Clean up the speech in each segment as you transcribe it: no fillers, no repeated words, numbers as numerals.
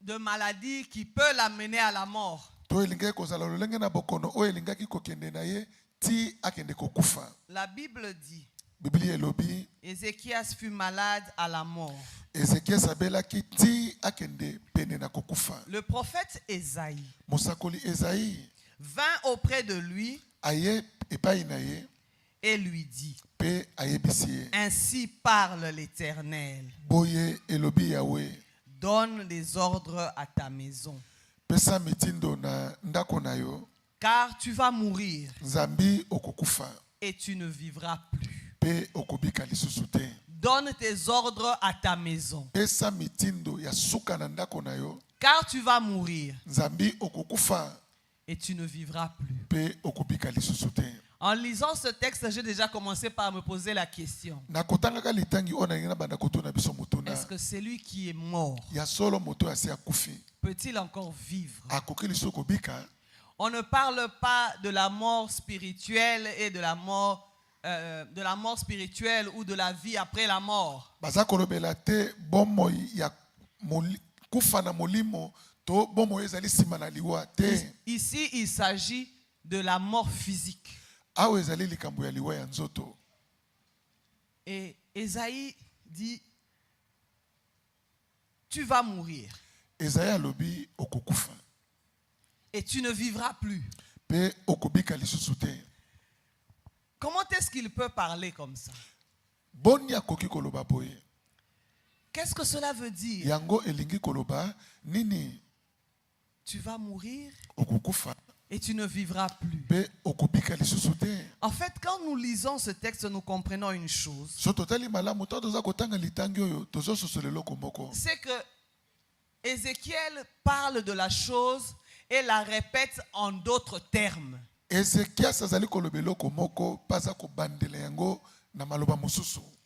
de maladie qui peut l'amener à la mort. La Bible dit, Ézéchias fut malade à la mort. Le prophète Ésaïe vint auprès de lui et lui dit, ainsi parle l'Éternel, donne les ordres à ta maison, car tu vas mourir et tu ne vivras plus. Donne tes ordres à ta maison, car tu vas mourir et tu ne vivras plus. En lisant ce texte, j'ai déjà commencé par me poser la question. Est-ce que celui qui est mort peut-il encore vivre? On ne parle pas de la mort spirituelle et de la mort spirituelle ou de la vie après la mort. Ici, il s'agit de la mort physique. Et Ésaïe dit, tu vas mourir et tu ne vivras plus. Comment est-ce qu'il peut parler comme ça? Qu'est-ce que cela veut dire? Tu vas mourir et tu ne vivras plus. En fait, quand nous lisons ce texte, nous comprenons une chose. C'est que Ézéchiel parle de la chose et la répète en d'autres termes.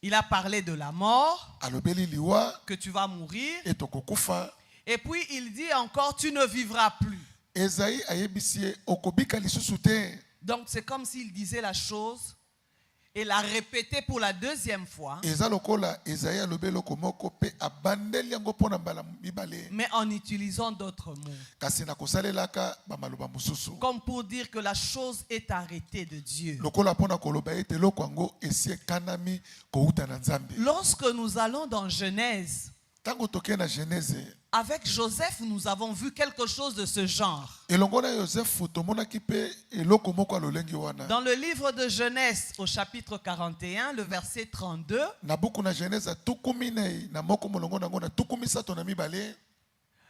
Il a parlé de la mort, que tu vas mourir, et puis il dit encore, tu ne vivras plus. Donc c'est comme s'il disait la chose et la répétait pour la deuxième fois, mais en utilisant d'autres mots, comme pour dire que la chose est arrêtée de Dieu. Lorsque nous allons dans Genèse, avec Joseph, nous avons vu quelque chose de ce genre. Dans le livre de Genèse, au chapitre 41, le verset 32,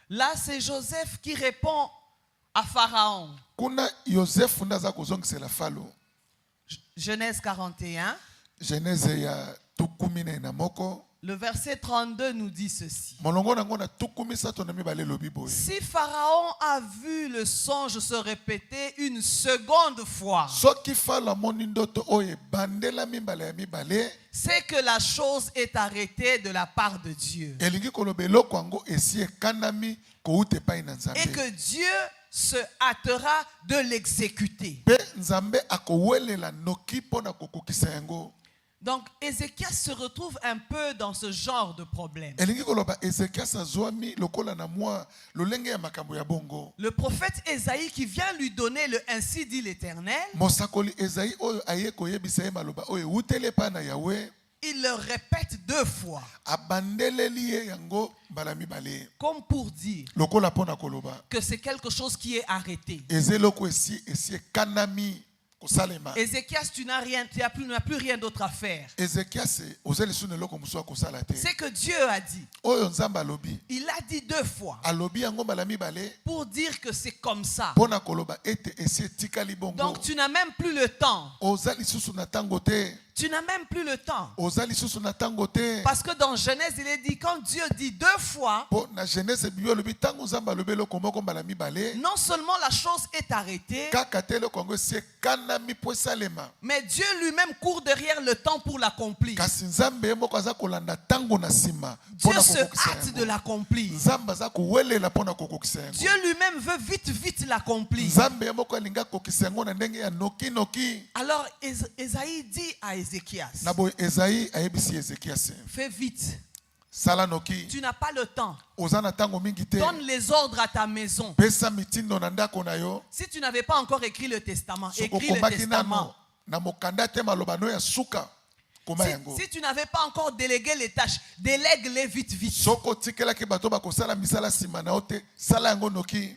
là, c'est Joseph qui répond à Pharaon. Genèse 41. Le verset 32 nous dit ceci. Si Pharaon a vu le songe se répéter une seconde fois, c'est que la chose est arrêtée de la part de Dieu. Et que Dieu se hâtera de l'exécuter. Donc, Ézéchias se retrouve un peu dans ce genre de problème. Le prophète Ésaïe qui vient lui donner le ainsi dit l'Éternel, il le répète deux fois. Comme pour dire que c'est quelque chose qui est arrêté. Ézéchias, tu n'as plus rien d'autre à faire. C'est que Dieu a dit. Il a dit deux fois. Pour dire que c'est comme ça. Donc tu n'as même plus le temps. Tu n'as même plus le temps. Parce que dans Genèse, il est dit, quand Dieu dit deux fois, non seulement la chose est arrêtée, mais Dieu lui-même court derrière le temps pour l'accomplir. Dieu se hâte de l'accomplir. Dieu lui-même veut vite l'accomplir. Alors Ésaïe dit à Ézéchias, fais vite. Tu n'as pas le temps. Donne les ordres à ta maison. Si tu n'avais pas encore écrit le testament, écris le testament. Si tu n'avais pas encore délégué les tâches, délègue-les vite.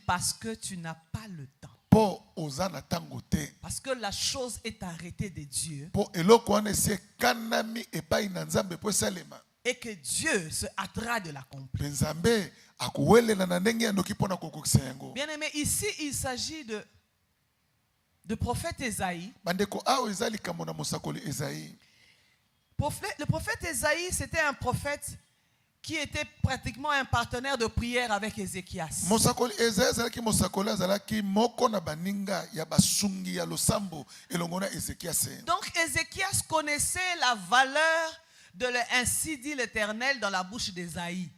Parce que tu n'as pas le temps. Parce que la chose est arrêtée de Dieu. Et que Dieu se hâtera de l'accomplir. Bien aimé, ici il s'agit de prophète Ésaïe. Le prophète Ésaïe, c'était un prophète qui était pratiquement un partenaire de prière avec Ézéchias. Donc Ézéchias connaissait la valeur de ainsi dit l'Éternel dans la bouche d'Ésaïe.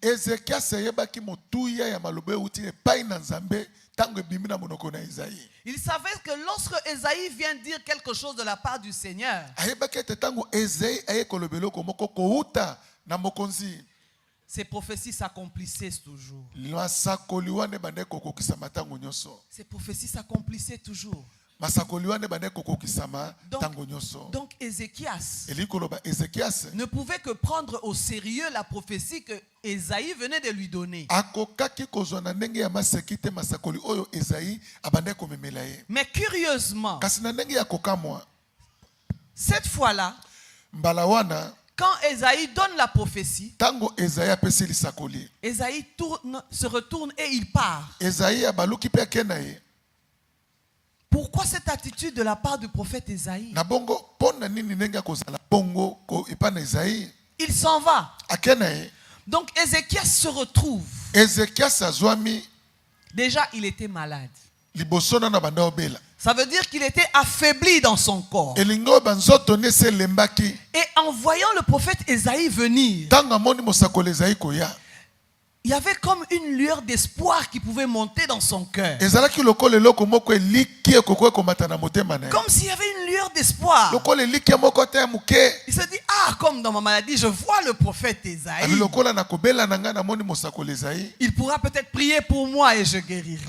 Il savait que lorsque Ésaïe vient dire quelque chose de la part du Seigneur, ces prophéties s'accomplissaient toujours. Ces prophéties s'accomplissaient toujours. Donc Ézéchias ne pouvait que prendre au sérieux la prophétie que Ésaïe venait de lui donner. Mais curieusement, cette fois-là, quand Ésaïe donne la prophétie, Ésaïe se retourne et il part. Pourquoi cette attitude de la part du prophète Ésaïe? Il s'en va. Donc Ézéchias se retrouve. Déjà, il était malade. Ça veut dire qu'il était affaibli dans son corps. Et en voyant le prophète Ésaïe venir, il y avait comme une lueur d'espoir qui pouvait monter dans son cœur. Comme s'il y avait une lueur d'espoir. Il se dit, comme dans ma maladie, je vois le prophète Ésaïe. Il pourra peut-être prier pour moi et je guérirai.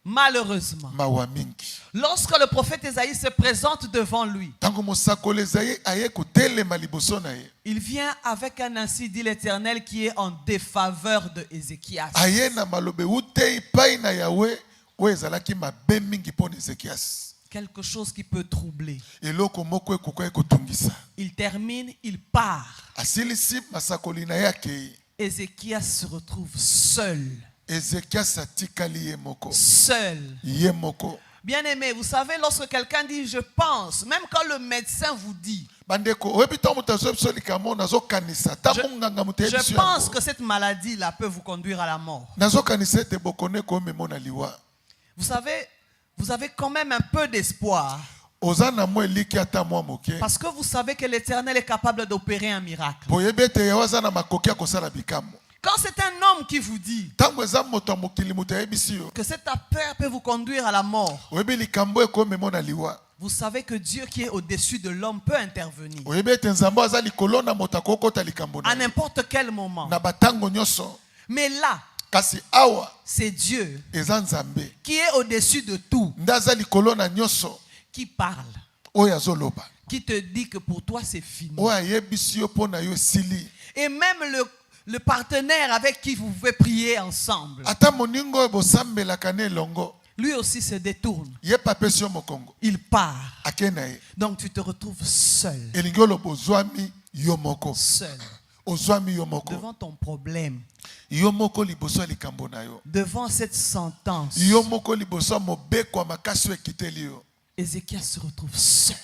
Malheureusement, lorsque le prophète Ésaïe se présente devant lui, il vient avec un ainsi dit l'Éternel qui est en défaveur de Ézéchias. Quelque chose qui peut troubler. Il termine, il part. Ézéchias se retrouve seul. Seul. Bien aimé, vous savez, lorsque quelqu'un dit je pense, même quand le médecin vous dit je pense que cette maladie-là peut vous conduire à la mort. Vous savez, vous avez quand même un peu d'espoir. Parce que vous savez que l'Éternel est capable d'opérer un miracle. Quand c'est un homme qui vous dit que cette affaire peut vous conduire à la mort, vous savez que Dieu qui est au-dessus de l'homme peut intervenir à n'importe quel moment. Mais là, c'est Dieu qui est au-dessus de tout, qui parle, qui te dit que pour toi c'est fini. Et même le partenaire avec qui vous pouvez prier ensemble, lui aussi se détourne. Il part. Donc tu te retrouves seul. Seul. Devant ton problème. Devant cette sentence. Ézéchias se retrouve seul.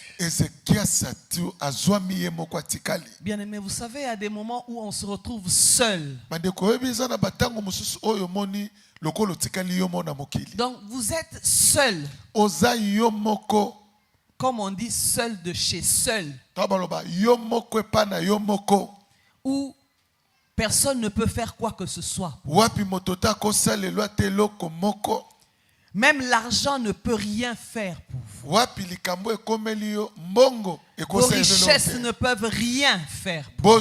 Bien aimé, vous savez, il y a des moments où on se retrouve seul. Donc vous êtes seul. Comme on dit, seul de chez seul. Où personne ne peut faire quoi que ce soit. Même l'argent ne peut rien faire pour vous. vous. Vos richesses ne peuvent rien faire pour vous.